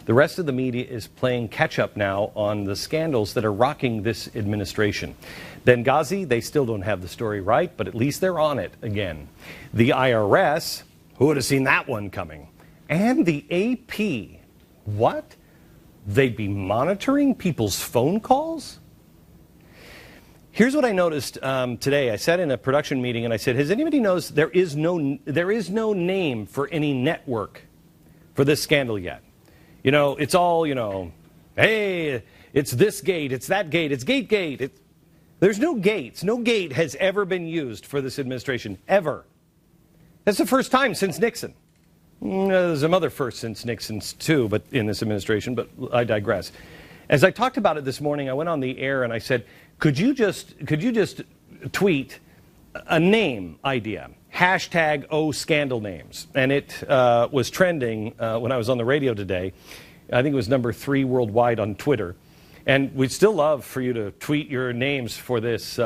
The rest of the media is playing catch-up now on the scandals that are rocking this administration. Benghazi, they still don't have the story right, but at least they're on it again. The IRS, who would have seen that one coming? And the AP, what? They'd be monitoring people's phone calls? Here's what I noticed today. I sat in a production meeting and I said, has anybody knows there is no name for any network for this scandal yet? You know, it's all, you know, hey, it's this gate, it's that gate, it's Gate. There's no gates. No gate has ever been used for this administration, ever. That's the first time since Nixon. There's some other firsts since Nixon's too, but in this administration, but I digress. As I talked about it this morning, I went on the air and I said, could you just tweet a name idea, hashtag #scandal names, and it was trending when I was on the radio today. I think it was number 3 worldwide on Twitter, and we'd still love for you to tweet your names for this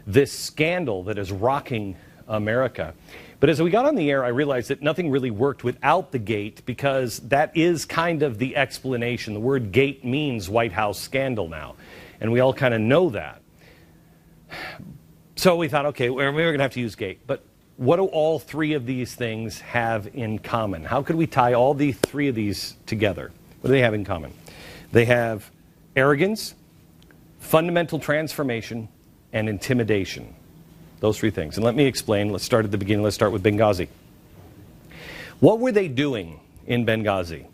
this scandal that is rocking America. But as we got on the air, I realized that nothing really worked without the gate, because that is kind of the explanation. The word gate means White House scandal now, and we all kind of know that. So we thought, okay, we're going to have to use gate. But what do all 3 of these things have in common? How could we tie all the 3 of these together? What do they have in common? They have arrogance, fundamental transformation, and intimidation. Those 3 things. And let me explain. Let's start at the beginning. Let's start with Benghazi. What were they doing in Benghazi?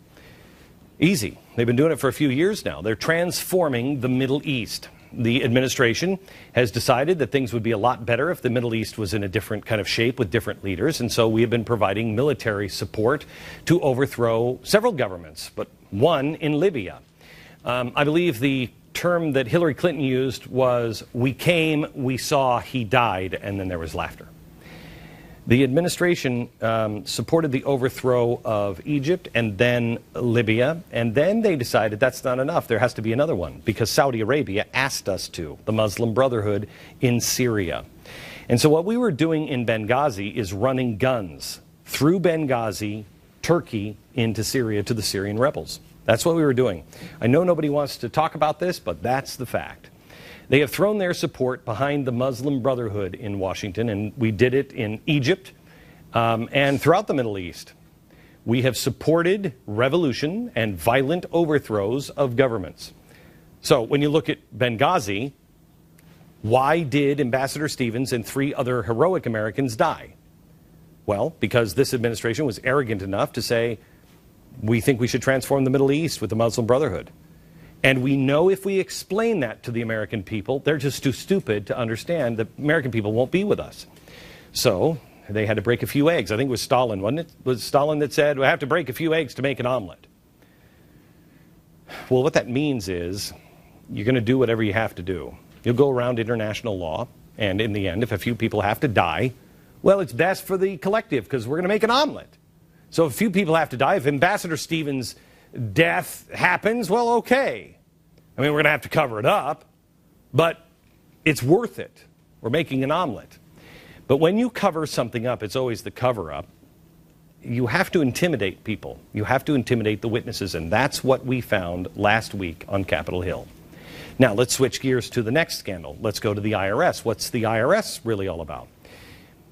Easy. They've been doing it for a few years now. They're transforming the Middle East. The administration has decided that things would be a lot better if the Middle East was in a different kind of shape with different leaders. And so we have been providing military support to overthrow several governments, but one in Libya. I believe the term that Hillary Clinton used was, we came, we saw, he died, and then there was laughter. The administration supported the overthrow of Egypt and then Libya, and then they decided that's not enough. There has to be another one, because Saudi Arabia asked us to, the Muslim Brotherhood in Syria. And so what we were doing in Benghazi is running guns through Benghazi, Turkey, into Syria to the Syrian rebels. That's what we were doing. I know nobody wants to talk about this, but that's the fact. They have thrown their support behind the Muslim Brotherhood in Washington, and we did it in Egypt and throughout the Middle East. We have supported revolution and violent overthrows of governments. So when you look at Benghazi, why did Ambassador Stevens and 3 other heroic Americans die? Well, because this administration was arrogant enough to say, we think we should transform the Middle East with the Muslim Brotherhood. And we know if we explain that to the American people, they're just too stupid to understand that American people won't be with us. So they had to break a few eggs. I think it was Stalin, wasn't it? It was Stalin that said, we have to break a few eggs to make an omelet. Well, what that means is you're going to do whatever you have to do. You'll go around international law, and in the end, if a few people have to die, well, it's best for the collective because we're going to make an omelet. So if a few people have to die, if Ambassador Stevens' death happens, well, okay. I mean, we're going to have to cover it up, but it's worth it. We're making an omelet. But when you cover something up, it's always the cover-up. You have to intimidate people. You have to intimidate the witnesses, and that's what we found last week on Capitol Hill. Now, let's switch gears to the next scandal. Let's go to the IRS. What's the IRS really all about?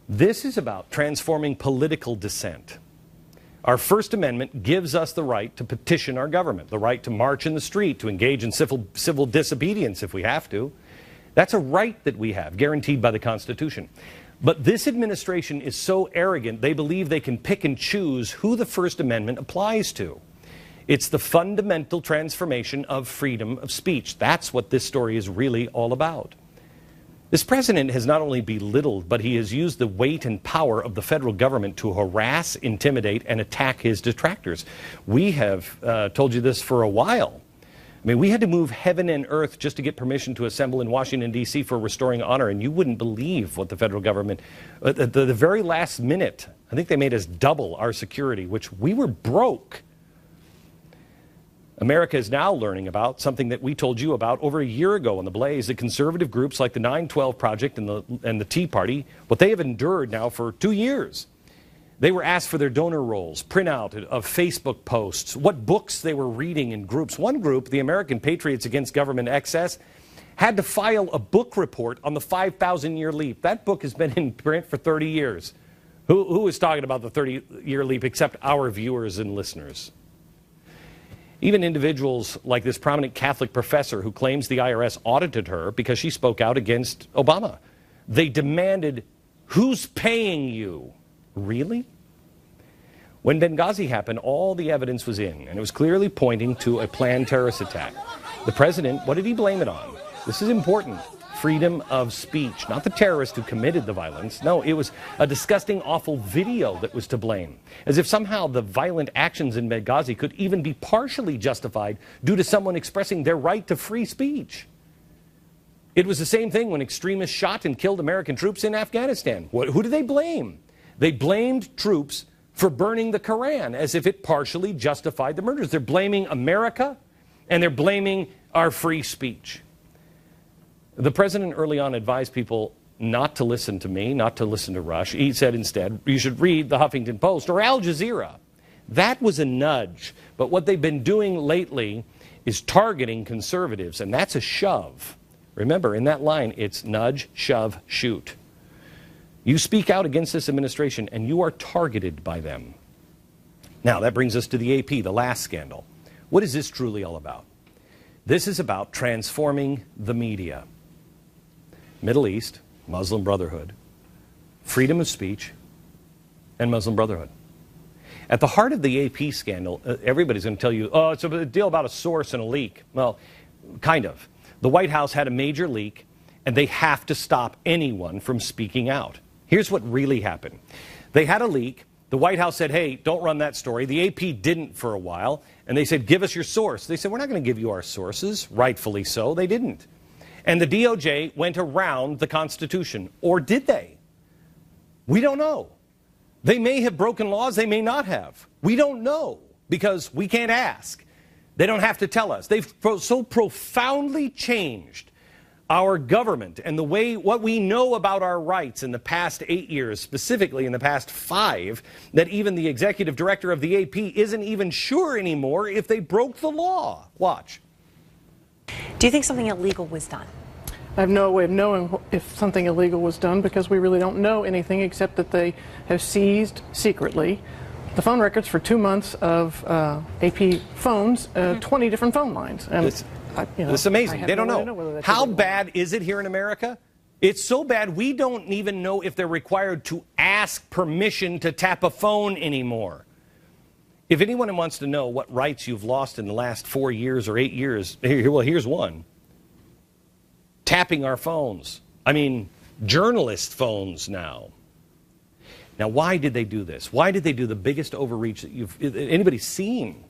This is about transforming political dissent. Our First Amendment gives us the right to petition our government, the right to march in the street, to engage in civil disobedience if we have to. That's a right that we have, guaranteed by the Constitution. But this administration is so arrogant, they believe they can pick and choose who the First Amendment applies to. It's the fundamental transformation of freedom of speech. That's what this story is really all about. This president has not only belittled, but he has used the weight and power of the federal government to harass, intimidate, and attack his detractors. We have told you this for a while. I mean, we had to move heaven and earth just to get permission to assemble in Washington, D.C. for Restoring Honor, and you wouldn't believe what the federal government, at the very last minute, I think they made us double our security, which we were broke. America is now learning about something that we told you about over a year ago on The Blaze, that conservative groups like the 9/12 Project and the Tea Party, what they have endured now for 2 years. They were asked for their donor rolls, printout of Facebook posts, what books they were reading in groups. One group, the American Patriots Against Government Excess, had to file a book report on the 5,000-year leap. That book has been in print for 30 years. Who is talking about the 30-year leap except our viewers and listeners? Even individuals like this prominent Catholic professor who claims the IRS audited her because she spoke out against Obama. They demanded, who's paying you? Really? When Benghazi happened, all the evidence was in, and it was clearly pointing to a planned terrorist attack. The president, what did he blame it on? This is important. Freedom of speech. Not the terrorist who committed the violence. No, it was a disgusting, awful video that was to blame. As if somehow the violent actions in Benghazi could even be partially justified due to someone expressing their right to free speech. It was the same thing when extremists shot and killed American troops in Afghanistan. Who did they blame? They blamed troops for burning the Koran as if it partially justified the murders. They're blaming America, and they're blaming our free speech. The president early on advised people not to listen to me, not to listen to Rush. He said instead, you should read the Huffington Post or Al Jazeera. That was a nudge. But what they've been doing lately is targeting conservatives, and that's a shove. Remember, in that line, it's nudge, shove, shoot. You speak out against this administration, and you are targeted by them. Now, that brings us to the AP, the last scandal. What is this truly all about? This is about transforming the media. Middle East, Muslim Brotherhood, freedom of speech, and Muslim Brotherhood. At the heart of the AP scandal, everybody's going to tell you, oh, it's a deal about a source and a leak. Well, kind of. The White House had a major leak, and they have to stop anyone from speaking out. Here's what really happened. They had a leak. The White House said, hey, don't run that story. The AP didn't for a while, and they said, give us your source. They said, we're not going to give you our sources. Rightfully so. They didn't. And the DOJ went around the Constitution. Or did they? We don't know. They may have broken laws. They may not have. We don't know because we can't ask. They don't have to tell us. They've so profoundly changed our government and the way what we know about our rights in the past 8 years, specifically in the past 5, that even the executive director of the AP isn't even sure anymore if they broke the law. Watch. Do you think something illegal was done? I have no way of knowing if something illegal was done because we really don't know anything except that they have seized secretly the phone records for 2 months of AP phones, 20 different phone lines. And it's amazing. They don't know. How bad is it here in America? It's so bad we don't even know if they're required to ask permission to tap a phone anymore. If anyone wants to know what rights you've lost in the last 4 years or 8 years, here's one. Tapping our phones. I mean, journalist phones now. Now, why did they do this? Why did they do the biggest overreach that anybody's seen?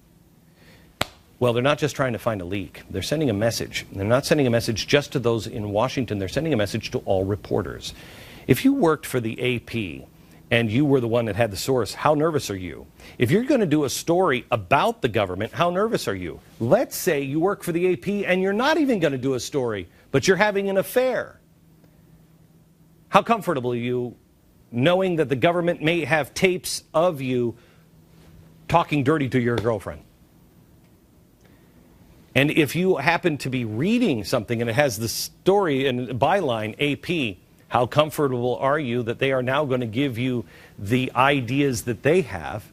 Well, they're not just trying to find a leak. They're sending a message. They're not sending a message just to those in Washington. They're sending a message to all reporters. If you worked for the AP and you were the one that had the source, how nervous are you? If you're going to do a story about the government, how nervous are you? Let's say you work for the AP and you're not even going to do a story, but you're having an affair. How comfortable are you knowing that the government may have tapes of you talking dirty to your girlfriend? And if you happen to be reading something and it has the story and byline AP, how comfortable are you that they are now going to give you the ideas that they have?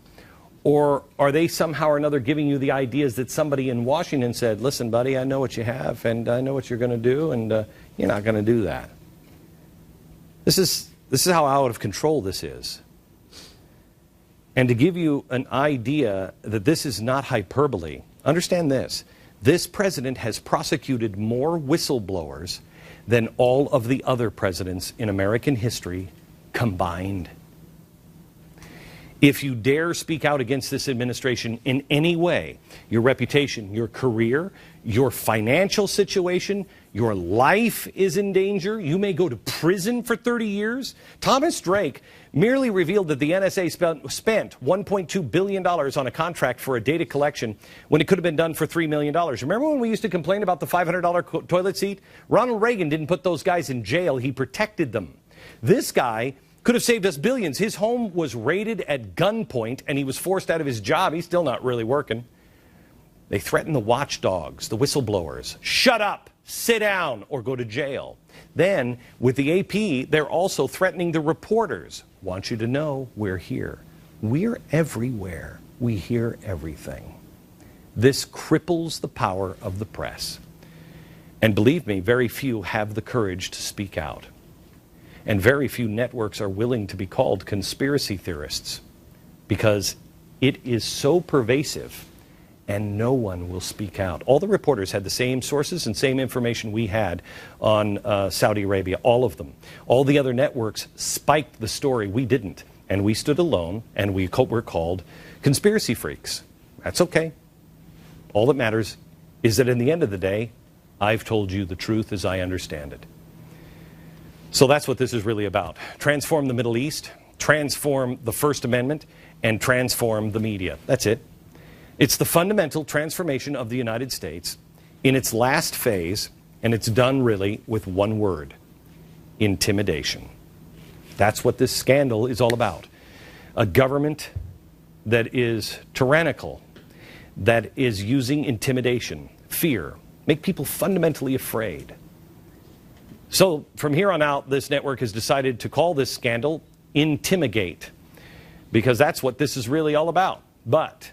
Or are they somehow or another giving you the ideas that somebody in Washington said, listen, buddy, I know what you have and I know what you're going to do, and you're not going to do that. This is how out of control this is. And to give you an idea that this is not hyperbole, understand this. This president has prosecuted more whistleblowers than all of the other presidents in American history combined. If you dare speak out against this administration in any way, your reputation, your career, your financial situation, your life is in danger. You may go to prison for 30 years. Thomas Drake merely revealed that the NSA spent $1.2 billion on a contract for a data collection when it could have been done for $3 million. Remember when we used to complain about the $500 toilet seat? Ronald Reagan didn't put those guys in jail. He protected them. This guy Could have saved us billions. His home was raided at gunpoint, and he was forced out of his job. He's still not really working. They threatened the watchdogs, the whistleblowers. Shut up, sit down, or go to jail. Then, with the AP, they're also threatening the reporters. Want you to know we're here. We're everywhere. We hear everything. This cripples the power of the press. And believe me, very few have the courage to speak out. And very few networks are willing to be called conspiracy theorists because it is so pervasive and no one will speak out. All the reporters had the same sources and same information we had on Saudi Arabia, all of them. All the other networks spiked the story. We didn't. And we stood alone, and we were called conspiracy freaks. That's okay. All that matters is that in the end of the day, I've told you the truth as I understand it. So that's what this is really about. Transform the Middle East, transform the First Amendment, and transform the media. That's it. It's the fundamental transformation of the United States in its last phase, and it's done really with one word: intimidation. That's what this scandal is all about. A government that is tyrannical, that is using intimidation, fear, make people fundamentally afraid. So from here on out, this network has decided to call this scandal Intim-O-Gate, because that's what this is really all about. But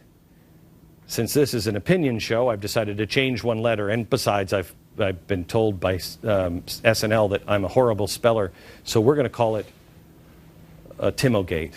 since this is an opinion show, I've decided to change one letter. And besides, I've been told by SNL that I'm a horrible speller, so we're going to call it Intim-O-Gate.